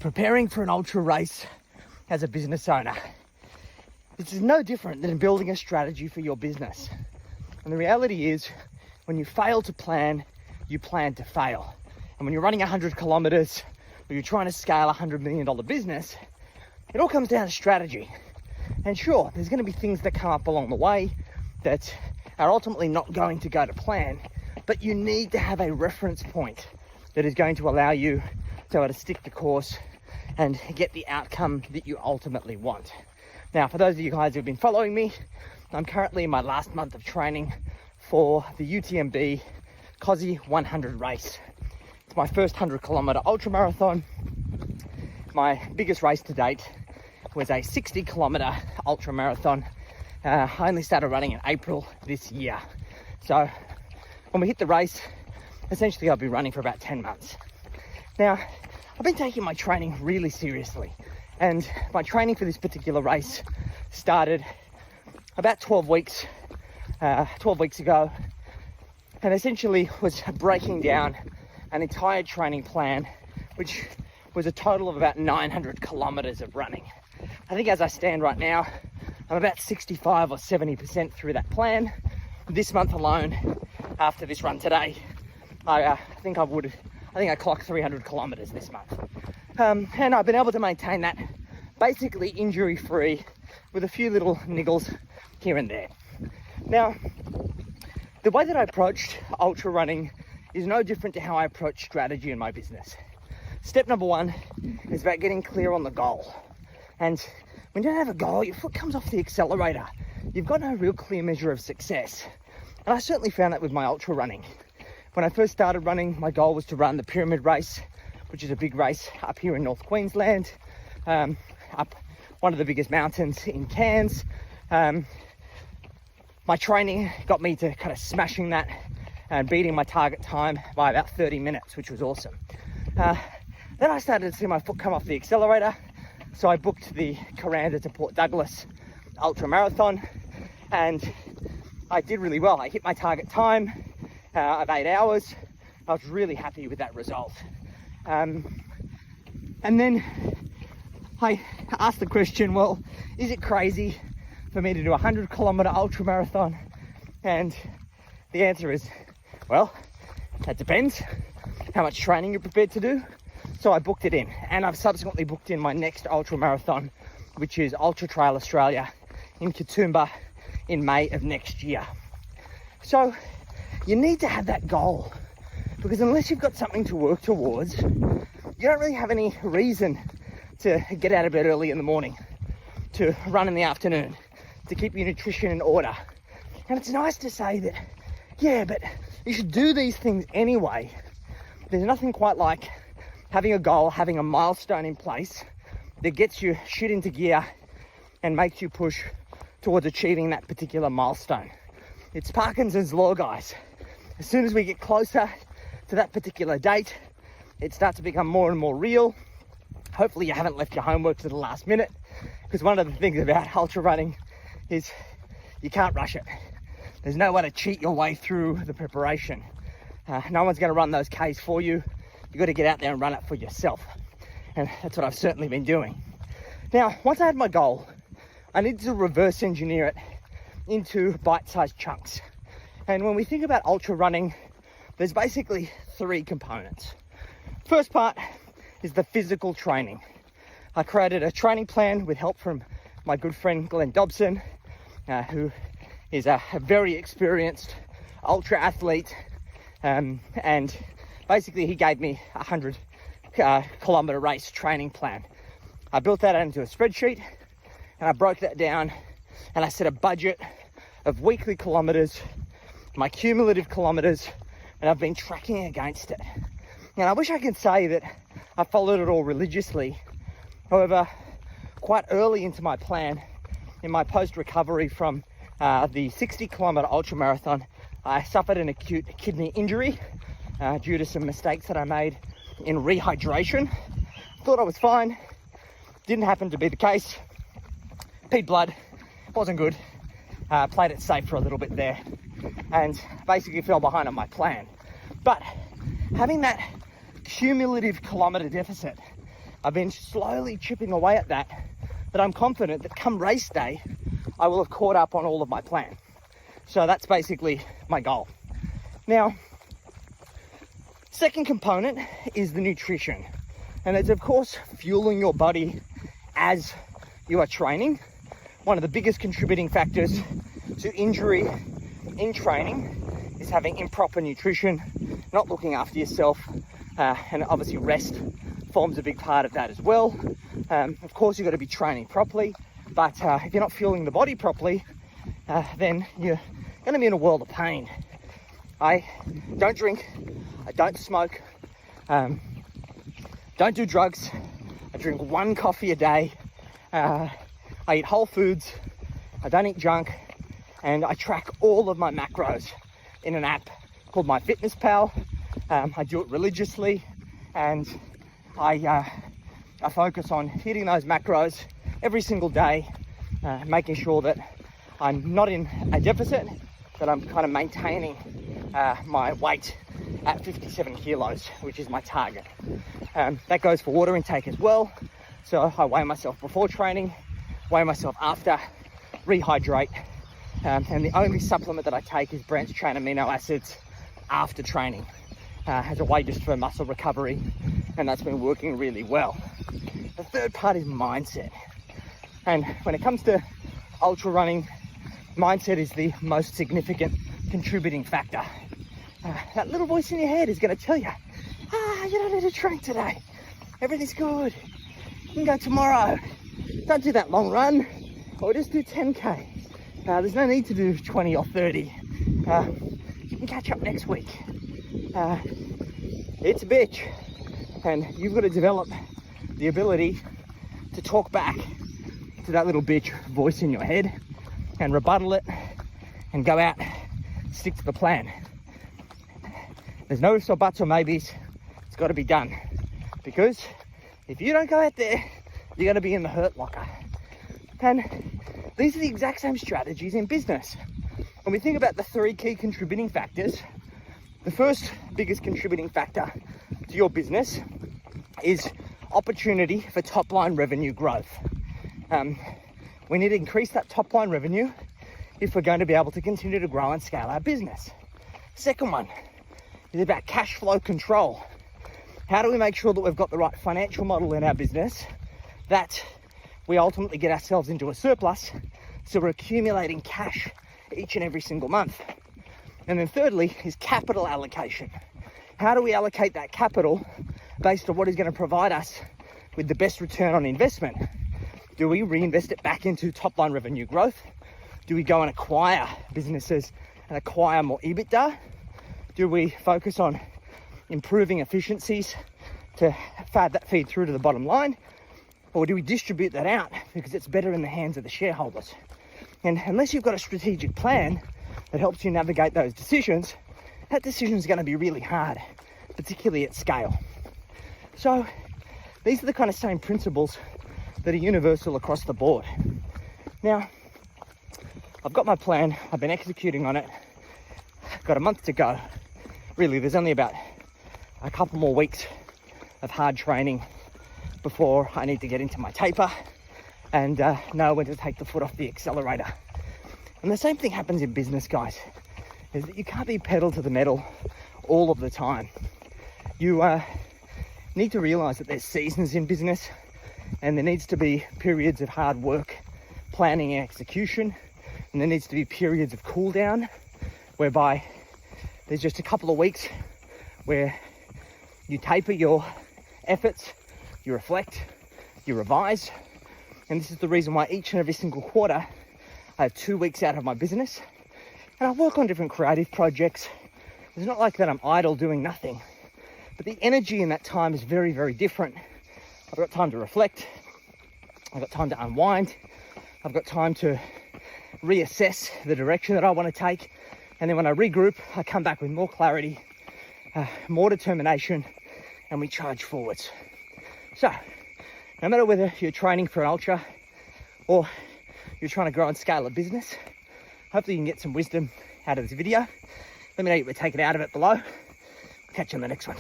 preparing for an ultra race as a business owner, this is no different than building a strategy for your business. And the reality is, when you fail to plan, you plan to fail. And when you're running 100 kilometers or you're trying to scale a $100 million business, it all comes down to strategy. And sure, there's going to be things that come up along the way that are ultimately not going to go to plan, but you need to have a reference point that is going to allow you to be able to stick the course and get the outcome that you ultimately want. Now, for those of you guys who've been following me, I'm currently in my last month of training for the UTMB COSI 100 race. It's my first 100 kilometer ultra marathon. My biggest race to date was a 60 kilometer ultra marathon. I only started running in April this year. So when we hit the race, essentially I'll be running for about 10 months. Now, I've been taking my training really seriously, and my training for this particular race started about 12 weeks ago, and essentially was breaking down an entire training plan, which was a total of about 900 kilometers of running. I think as I stand right now, I'm about 65 or 70% through that plan. This month alone, after this run today, I think I clocked 300 kilometers this month. And I've been able to maintain that basically injury-free with a few little niggles here and there. Now, the way that I approached ultra running is no different to how I approach strategy in my business. Step number one is about getting clear on the goal. And when you don't have a goal, your foot comes off the accelerator. You've got no real clear measure of success. And I certainly found that with my ultra running. When I first started running, my goal was to run the Pyramid Race, which is a big race up here in North Queensland, up one of the biggest mountains in Cairns. My training got me to kind of smashing that and beating my target time by about 30 minutes, which was awesome. Then I started to see my foot come off the accelerator, so I booked the Kuranda to Port Douglas Ultra Marathon, and I did really well. I hit my target time of 8 hours. I was really happy with that result. And then I asked the question, well, is it crazy for me to do a 100 kilometer ultra marathon? And the answer is, well, that depends how much training you're prepared to do. So I booked it in, and I've subsequently booked in my next ultra marathon, which is Ultra Trail Australia in Katoomba in May of next year. So you need to have that goal, because unless you've got something to work towards, you don't really have any reason to get out of bed early in the morning, to run in the afternoon, to keep your nutrition in order. And it's nice to say that, yeah, but you should do these things anyway. There's nothing quite like having a goal, having a milestone in place that gets you shit into gear and makes you push towards achieving that particular milestone. It's Parkinson's law, guys. As soon as we get closer to that particular date, it starts to become more and more real. Hopefully you haven't left your homework to the last minute, because one of the things about ultra running is you can't rush it. There's no way to cheat your way through the preparation. No one's going to run those Ks for you. You've got to get out there and run it for yourself. And that's what I've certainly been doing. Now, once I had my goal, I needed to reverse engineer it into bite-sized chunks. And when we think about ultra running, there's basically three components. First part is the physical training. I created a training plan with help from my good friend Glenn Dobson, who is a very experienced ultra athlete, and basically he gave me a 100 kilometer race training plan. I built that into a spreadsheet, and I broke that down, and I set a budget of weekly kilometers, my cumulative kilometers, and I've been tracking against it. And I wish I could say that I followed it all religiously. However, quite early into my plan, in my post-recovery from the 60 kilometer ultra marathon, I suffered an acute kidney injury due to some mistakes that I made in rehydration. Thought I was fine. Didn't happen to be the case. Peed blood. Wasn't good. Played it safe for a little bit there, and basically fell behind on my plan. But having that cumulative kilometer deficit I've been slowly chipping away at that I'm confident that come race day, I will have caught up on all of my plan. So that's basically my goal. Now, second component is the nutrition. And it's, of course, fueling your body as you are training. One of the biggest contributing factors to injury in training is having improper nutrition, not looking after yourself, and obviously rest forms a big part of that as well. Of course, you've got to be training properly, but if you're not fueling the body properly, then you're going to be in a world of pain. I don't drink, I don't smoke, don't do drugs, I drink 1 coffee a day, I eat whole foods, I don't eat junk, and I track all of my macros in an app called MyFitnessPal. I do it religiously, and I focus on hitting those macros every single day, making sure that I'm not in a deficit, that I'm kind of maintaining my weight at 57 kilos, which is my target. That goes for water intake as well. So I weigh myself before training, weigh myself after, rehydrate, and the only supplement that I take is branched chain amino acids after training as a way just for muscle recovery, and that's been working really well. The third part is mindset, and when it comes to ultra running, mindset is the most significant contributing factor. That little voice in your head is going to tell you, you don't need to train today, everything's good, you can go tomorrow, don't do that long run, or just do 10k. There's no need to do 20 or 30. You can catch up next week. It's a bitch, and you've got to develop the ability to talk back to that little bitch voice in your head and rebuttal it and go out, stick to the plan. There's no ifs or buts or maybes. It's got to be done, because if you don't go out there, you're going to be in the hurt locker. And these are the exact same strategies in business. When we think about the 3 key contributing factors, the first biggest contributing factor to your business is opportunity for top line revenue growth. We need to increase that top line revenue if we're going to be able to continue to grow and scale our business. Second one is about cash flow control. How do we make sure that we've got the right financial model in our business, that we ultimately get ourselves into a surplus, so we're accumulating cash each and every single month? And then thirdly is capital allocation. How do we allocate that capital based on what is going to provide us with the best return on investment? Do we reinvest it back into top line revenue growth? Do we go and acquire businesses and acquire more EBITDA? Do we focus on improving efficiencies to feed through to the bottom line? Or do we distribute that out because it's better in the hands of the shareholders? And unless you've got a strategic plan that helps you navigate those decisions, that decision is going to be really hard, particularly at scale. So these are the kind of same principles that are universal across the board. Now, I've got my plan, I've been executing on it, got a month to go. Really, there's only about a couple more weeks of hard training before I need to get into my taper and know when to take the foot off the accelerator. And the same thing happens in business, guys, is that you can't be pedal to the metal all of the time. You need to realize that there's seasons in business, and there needs to be periods of hard work, planning and execution, and there needs to be periods of cool down, whereby there's just a couple of weeks where you taper your efforts, you reflect, you revise. And this is the reason why each and every single quarter I have 2 weeks out of my business and I work on different creative projects. It's not like that I'm idle doing nothing, but the energy in that time is very, very different. I've got time to reflect, I've got time to unwind, I've got time to reassess the direction that I want to take, and then when I regroup, I come back with more clarity, more determination, and we charge forwards. So, no matter whether you're training for an ultra or you're trying to grow and scale a business, hopefully you can get some wisdom out of this video. Let me know what you're taking out of it below. Catch you on the next one.